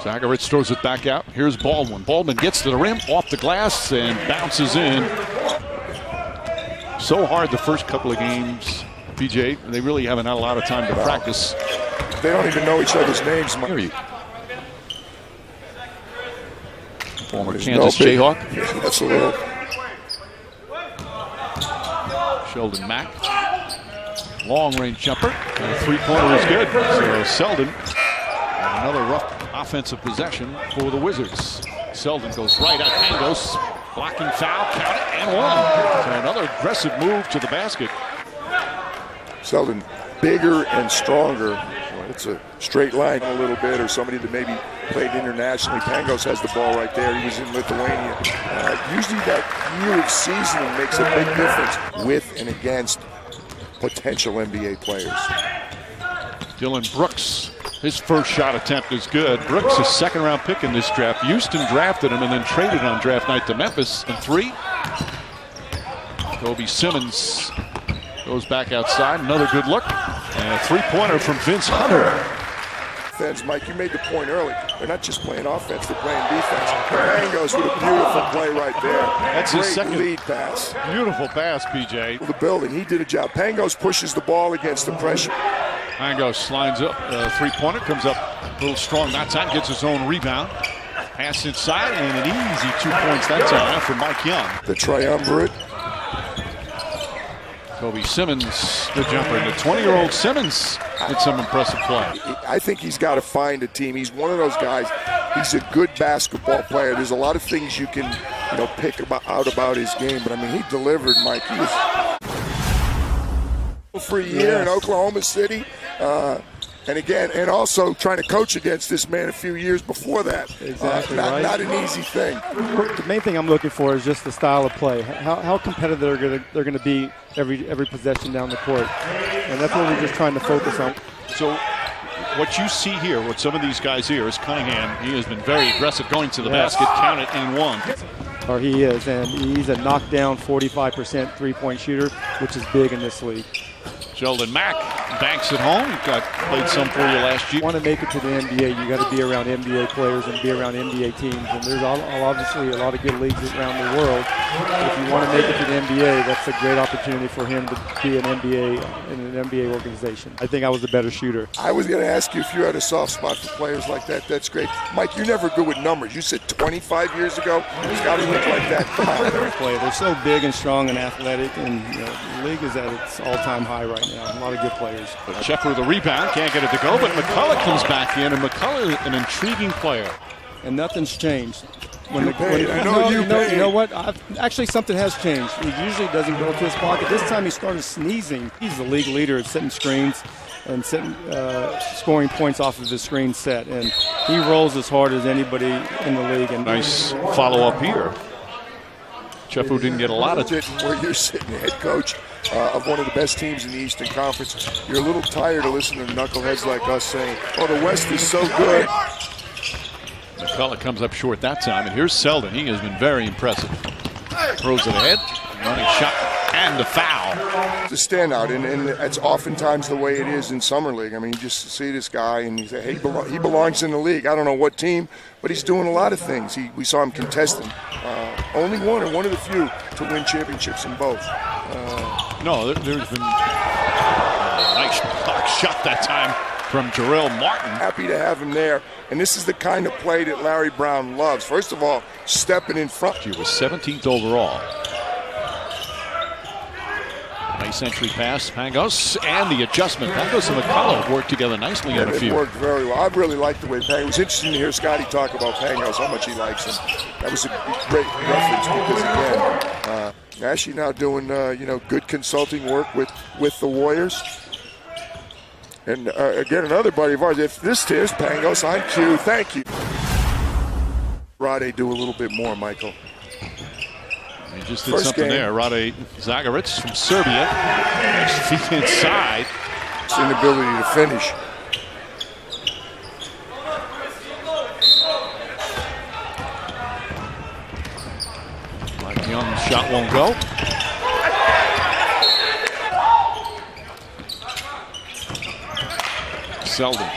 Zagoritz throws it back out. Here's Baldwin. Baldwin gets to the rim, off the glass, and bounces in. So hard the first couple of games, PJ. They really haven't had a lot of time to practice. They don't even know each other's names. Former Kansas Jayhawk. That's a little. Sheldon Mack. Long-range jumper. And a three-pointer is good. So Selden. Another rough offensive possession for the Wizards. Selden goes right at Pangos. Blocking foul, count it, and one. So another aggressive move to the basket. Selden bigger and stronger. It's a straight line a little bit, or somebody that maybe played internationally. Pangos has the ball right there. He was in Lithuania. Usually that year of seasoning makes a big difference with and against potential NBA players. Dylan Brooks, his first shot attempt is good. Brooks, a second-round pick in this draft. Houston drafted him and then traded on draft night to Memphis. And three. Kobe Simmons goes back outside. Another good look. And a three-pointer from Vince Hunter. Defense, Mike, you made the point early. They're not just playing offense, they're playing defense. Pangos with a beautiful play right there. That's his second lead pass. Beautiful pass, PJ. The building, he did a job. Pangos pushes the ball against the pressure. Pangos slides up, three-pointer, comes up a little strong that time, gets his own rebound. Pass inside, and an easy 2 points that time for Mike Young. The triumvirate. Kobe Simmons, the jumper, and the 20-year-old Simmons did some impressive play. I think he's got to find a team. He's one of those guys. He's a good basketball player. There's a lot of things you can, pick out about his game. But I mean, he delivered, Mike. He was for a year in Oklahoma City, and also trying to coach against this man a few years before that. Exactly right. Not an easy thing. The main thing I'm looking for is just the style of play. How competitive they're going to be every possession down the court, and that's what we're just trying to focus on. So what you see here, what some of these guys here, is Cunningham. He has been very aggressive going to the basket, count it, and one. Or he is, and he's a knockdown 45% three-point shooter, which is big in this league. Sheldon Mack banks it home. He played some for you last year. Want to make it to the NBA, you got to be around NBA players and be around NBA teams. And there's obviously a lot of good leagues around the world. If you want to make it to the NBA, that's a great opportunity for him to be in an NBA organization. I think I was a better shooter. I was going to ask you if you had a soft spot for players like that. That's great. Mike, you're never good with numbers. You said 25 years ago. It's got to look like that. Come on. They're so big and strong and athletic, and the league is at its all-time high right now. A lot of good players. Shepard with the rebound, can't get it to go, but McCullough comes back in, and McCullough, an intriguing player. And nothing's changed. You know what? Actually, something has changed. He usually doesn't go to his pocket. This time he started sneezing. He's the league leader at setting screens and scoring points off of his screen set. And he rolls as hard as anybody in the league. And nice follow-up here. Chefu didn't get a lot of it. Where you're sitting, head coach of one of the best teams in the Eastern Conference. You're a little tired of listening to knuckleheads like us saying, oh, the West is so good. McCullough comes up short that time, and here's Selden. He has been very impressive. Throws it ahead, running shot, and the foul. It's a standout, and that's oftentimes the way it is in Summer League. I mean, you just see this guy, and you say, hey, he belongs in the league. I don't know what team, but he's doing a lot of things. We saw him contesting. Only one of the few to win championships in both. No, there's been a nice block shot that time from Jarrell Martin. Happy to have him there. And this is the kind of play that Larry Brown loves. First of all, stepping in front. He was 17th overall. Nice entry pass, Pangos, and the adjustment. Pangos and McCullough worked together nicely on a few. It worked very well. I really liked the way Pangos. It was interesting to hear Scotty talk about Pangos, how much he likes him. That was a great reference because, again, Ashley now doing, good consulting work with the Warriors. And again, another buddy of ours. If this is Pangos on cue, thank you. Rade do a little bit more, Michael. He just did something there. Rade Zagoritz from Serbia. Nice feet inside. His inability to finish. Mike Young's shot won't go. Selden.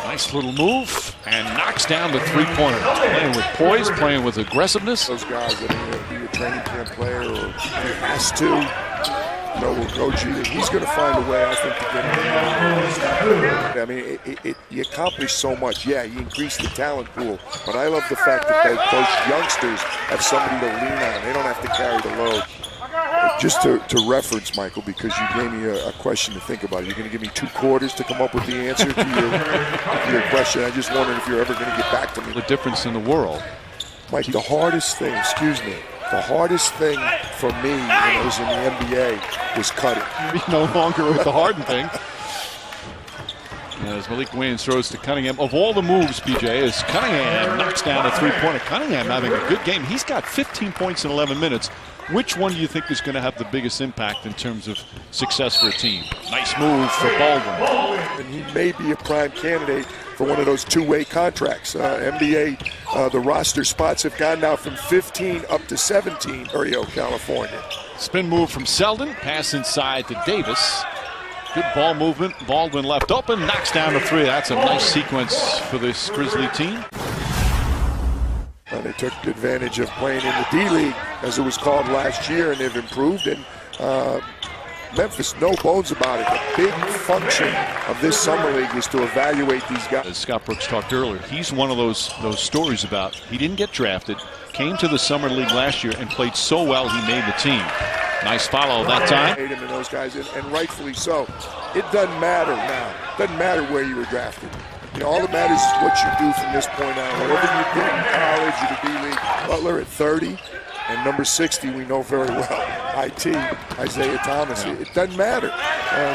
Nice little move. and knocks down the three-pointer. Playing with poise, playing with aggressiveness. Those guys, I mean, be a training camp player or he has to. You know, with Coach G, he's going to find a way, I think, to get him. I mean, he accomplished so much. Yeah, he increased the talent pool, but I love the fact that those youngsters have somebody to lean on. They don't have to carry the load. Just to reference, Michael, because you gave me a question to think about. You're going to give me 2 quarters to come up with the answer to your question. I just wondered if you're ever going to get back to me. The difference in the world. Mike, the hardest thing, the hardest thing for me when I was in the NBA was cutting. No longer with the Harden thing. As Malik Williams throws to Cunningham. Of all the moves, BJ, as Cunningham knocks down a three-pointer. Cunningham having a good game. He's got 15 points in 11 minutes. Which one do you think is going to have the biggest impact in terms of success for a team? Nice move for Baldwin. And he may be a prime candidate for one of those two-way contracts. NBA, the roster spots have gone now from 15 up to 17, Rio, California. Spin move from Selden. Pass inside to Davis. Good ball movement. Baldwin left open. Knocks down the three. That's a nice sequence for this Grizzly team. They took advantage of playing in the D-League, as it was called last year, and they've improved. And Memphis, no bones about it. The big function of this summer league is to evaluate these guys. As Scott Brooks talked earlier, he's one of those stories about he didn't get drafted, came to the summer league last year and played so well he made the team. Nice follow that time. Him and those guys, and rightfully so. It doesn't matter now. Doesn't matter where you were drafted. You know, all that matters is what you do from this point on. Whatever you did in college or the D-League. Butler at 30 and number 60 we know very well. IT, Isaiah Thomas. Yeah. It doesn't matter.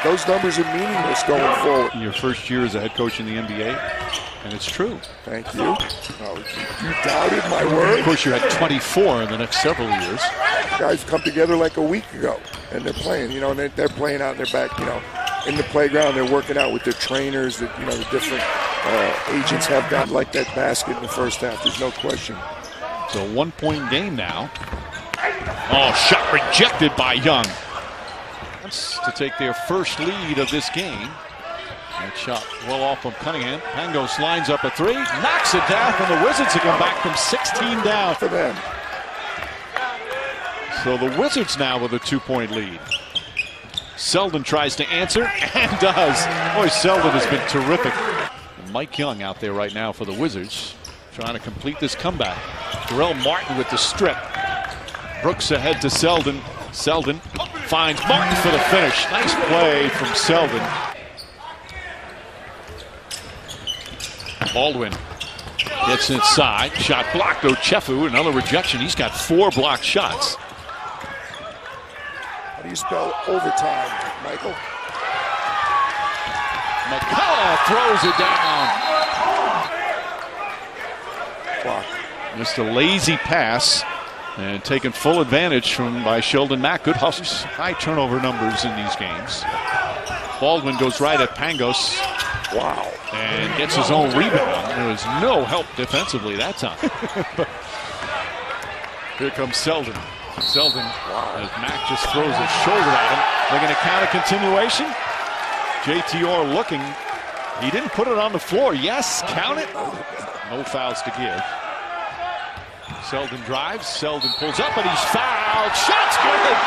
Those numbers are meaningless going forward. Your first year as a head coach in the NBA, and it's true. Thank you. You doubted my word. Of course, you had 24 in the next several years. Guys come together like a week ago, and they're playing. You know, and they're playing out in their back. You know, in the playground, they're working out with their trainers. That the different agents have got like that basket in the first half. There's no question. It's a 1-point game now. Oh, shot rejected by Young. That's to take their first lead of this game. That shot well off from Cunningham. Pangos lines up a three, knocks it down, and the Wizards have come back from 16 down. For them. So the Wizards now with a 2-point lead. Selden tries to answer and does. Boy, Selden has been terrific. And Mike Young out there right now for the Wizards, trying to complete this comeback. Terrell Martin with the strip. Brooks ahead to Selden. Selden finds Martin for the finish. Nice play from Selden. Baldwin gets inside. Shot blocked. Ochefu, another rejection. He's got 4 blocked shots. How do you spell overtime, Michael? McCullough throws it down. Block. Just a lazy pass and taken full advantage by Sheldon Mack. Good hustles. High turnover numbers in these games. Baldwin goes right at Pangos. Wow. And gets his own rebound. There was no help defensively that time. Here comes Selden. Selden, as Mack just throws his shoulder at him. They're going to count a continuation. JT Orr looking. He didn't put it on the floor. Yes, count it. No fouls to give. Selden drives. Selden pulls up, and he's fouled. Shot's good.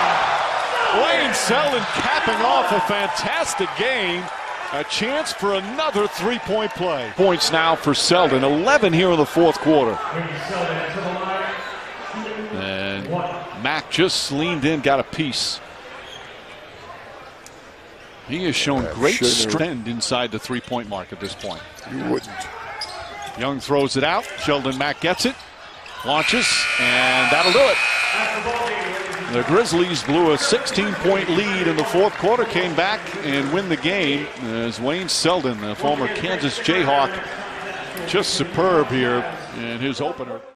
Wayne Selden capping off a fantastic game. A chance for another 3-point play. Points now for Selden. 11 here in the fourth quarter. And Mack just leaned in, got a piece. He has shown great strength inside the 3-point mark at this point. You wouldn't. Young throws it out. Sheldon Mack gets it. Launches, and that'll do it. The Grizzlies blew a 16-point lead in the fourth quarter, came back and win the game as Wayne Selden, the former Kansas Jayhawk, just superb here in his opener.